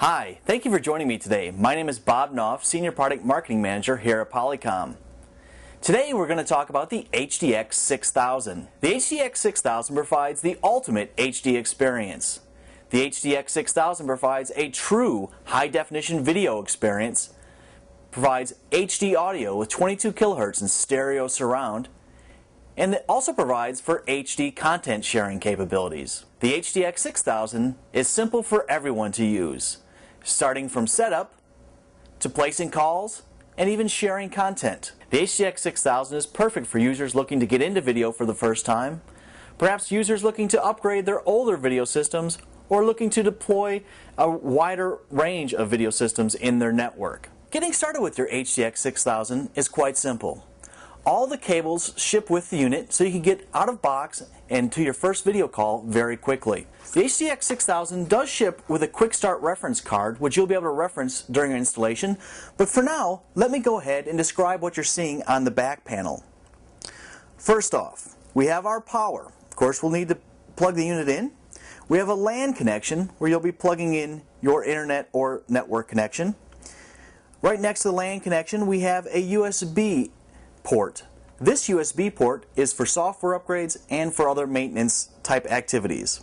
Hi, thank you for joining me today. My name is Bob Knopf, Senior Product Marketing Manager here at Polycom. Today we're going to talk about the HDX 6000. The HDX 6000 provides the ultimate HD experience. The HDX 6000 provides a true high-definition video experience, provides HD audio with 22 kHz and stereo surround, and it also provides for HD content sharing capabilities. The HDX 6000 is simple for everyone to use, starting from setup to placing calls and even sharing content. The HDX 6000 is perfect for users looking to get into video for the first time, perhaps users looking to upgrade their older video systems, or looking to deploy a wider range of video systems in their network. Getting started with your HDX 6000 is quite simple. All the cables ship with the unit, so you can get out of box and to your first video call very quickly. The HDX 6000 does ship with a quick start reference card, which you'll be able to reference during your installation, but for now, let me go ahead and describe what you're seeing on the back panel. First off, we have our power. Of course, we'll need to plug the unit in. We have a LAN connection where you'll be plugging in your internet or network connection. Right next to the LAN connection, we have a USB port. This USB port is for software upgrades and for other maintenance type activities.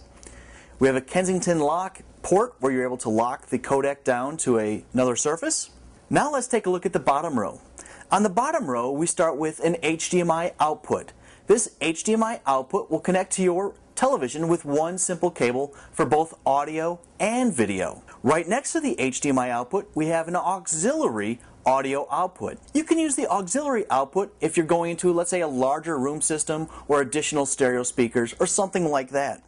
We have a Kensington lock port where you're able to lock the codec down to another surface. Now let's take a look at the bottom row. On the bottom row, we start with an HDMI output. This HDMI output will connect to your television with one simple cable for both audio and video. Right next to the HDMI output, we have an auxiliary audio output. You can use the auxiliary output if you're going into, let's say, a larger room system or additional stereo speakers or something like that.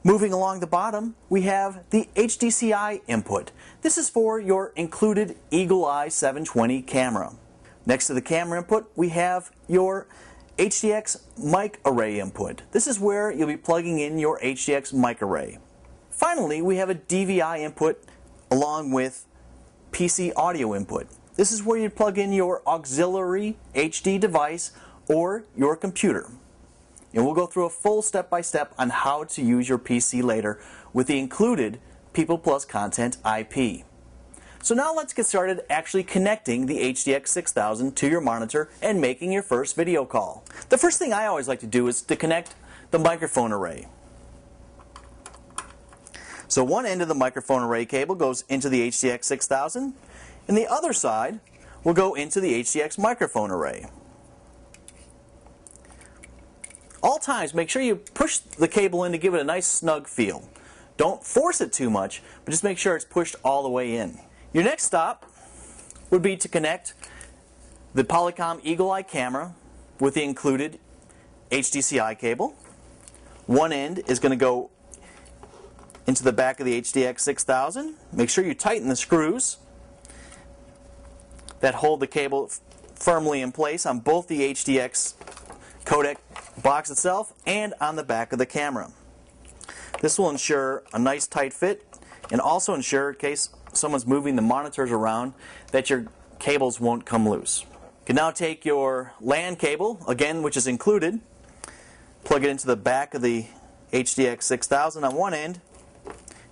Moving along the bottom, we have the HDCI input. This is for your included Eagle Eye 720 camera. Next to the camera input, we have your HDX mic array input. This is where you'll be plugging in your HDX mic array. Finally, we have a DVI input along with PC audio input. This is where you plug in your auxiliary HD device or your computer. And we'll go through a full step-by-step on how to use your PC later with the included People Plus Content IP. So now let's get started actually connecting the HDX 6000 to your monitor and making your first video call. The first thing I always like to do is to connect the microphone array. So one end of the microphone array cable goes into the HDX 6000, and the other side will go into the HDX microphone array. All times, make sure you push the cable in to give it a nice snug feel. Don't force it too much, but just make sure it's pushed all the way in. Your next stop would be to connect the Polycom Eagle Eye camera with the included HDCI cable. One end is going to go into the back of the HDX 6000. Make sure you tighten the screws that hold the cable firmly in place on both the HDX codec box itself and on the back of the camera. This will ensure a nice tight fit and also ensure, in case someone's moving the monitors around, that your cables won't come loose. You can now take your LAN cable, again, which is included, plug it into the back of the HDX 6000 on one end,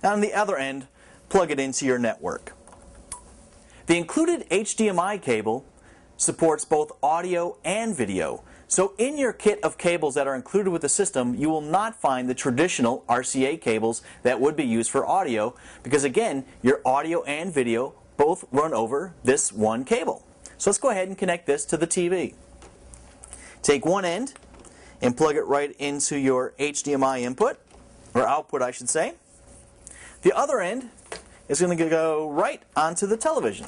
and on the other end, plug it into your network. The included HDMI cable supports both audio and video. So in your kit of cables that are included with the system, you will not find the traditional RCA cables that would be used for audio, because again, your audio and video both run over this one cable. So let's go ahead and connect this to the TV. Take one end and plug it right into your HDMI input, or output I should say. The other end is going to go right onto the television.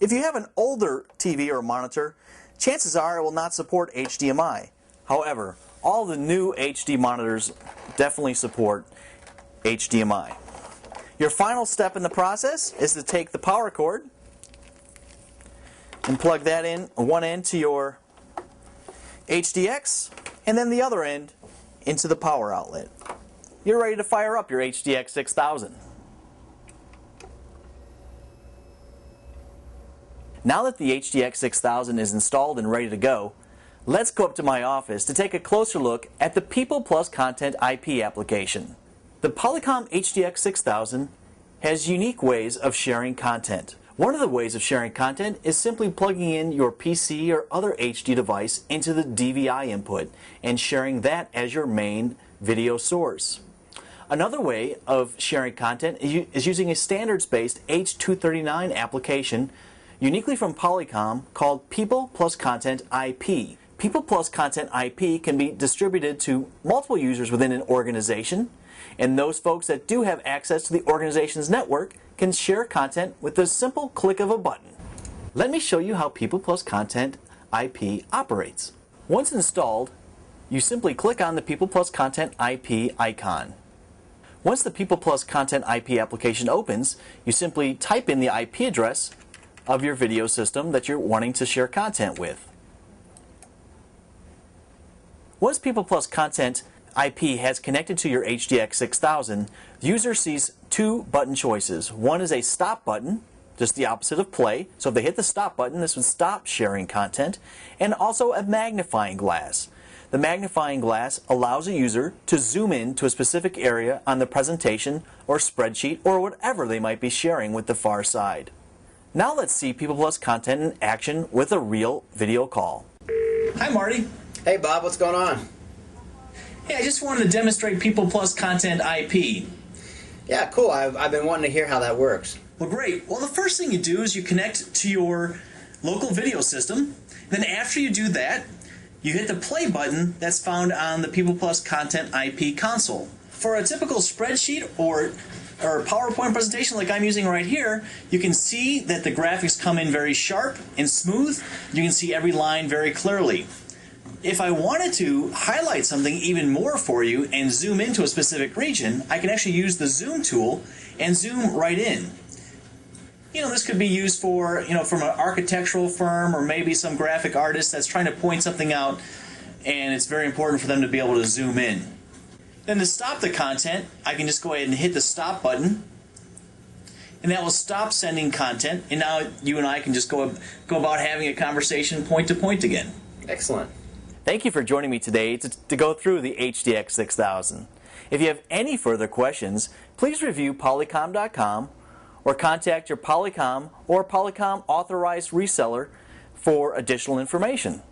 If you have an older TV or monitor, chances are it will not support HDMI. However, all the new HD monitors definitely support HDMI. Your final step in the process is to take the power cord and plug that in, one end to your HDX, and then the other end into the power outlet. You're ready to fire up your HDX 6000. Now that the HDX 6000 is installed and ready to go, let's go up to my office to take a closer look at the People Plus Content IP application. The Polycom HDX 6000 has unique ways of sharing content. One of the ways of sharing content is simply plugging in your PC or other HD device into the DVI input and sharing that as your main video source. Another way of sharing content is using a standards-based H239 application uniquely from Polycom called People Plus Content IP. People Plus Content IP can be distributed to multiple users within an organization, and those folks that do have access to the organization's network can share content with the simple click of a button. Let me show you how People Plus Content IP operates. Once installed, you simply click on the People Plus Content IP icon. Once the People Plus Content IP application opens, you simply type in the IP address of your video system that you're wanting to share content with. Once People Plus Content IP has connected to your HDX 6000, the user sees two button choices. One is a stop button, just the opposite of play. So if they hit the stop button, this would stop sharing content, and also a magnifying glass. The magnifying glass allows a user to zoom in to a specific area on the presentation or spreadsheet or whatever they might be sharing with the far side. Now let's see People Plus Content in action with a real video call. Hi Marty. Hey Bob, what's going on? Hey, I just wanted to demonstrate People Plus Content IP. Yeah, cool. I've been wanting to hear how that works. Well, great. Well, the first thing you do is you connect to your local video system. Then after you do that, you hit the play button that's found on the People Plus Content IP console. For a typical spreadsheet or PowerPoint presentation like I'm using right here, you can see that the graphics come in very sharp and smooth. You can see every line very clearly. If I wanted to highlight something even more for you and zoom into a specific region, I can actually use the zoom tool and zoom right in. This could be used for, from an architectural firm or maybe some graphic artist that's trying to point something out, and it's very important for them to be able to zoom in. Then to stop the content, I can just go ahead and hit the stop button, and that will stop sending content, and now you and I can just go about having a conversation point to point again. Excellent. Thank you for joining me today to go through the HDX 6000. If you have any further questions, please review Polycom.com or contact your Polycom or Polycom authorized reseller for additional information.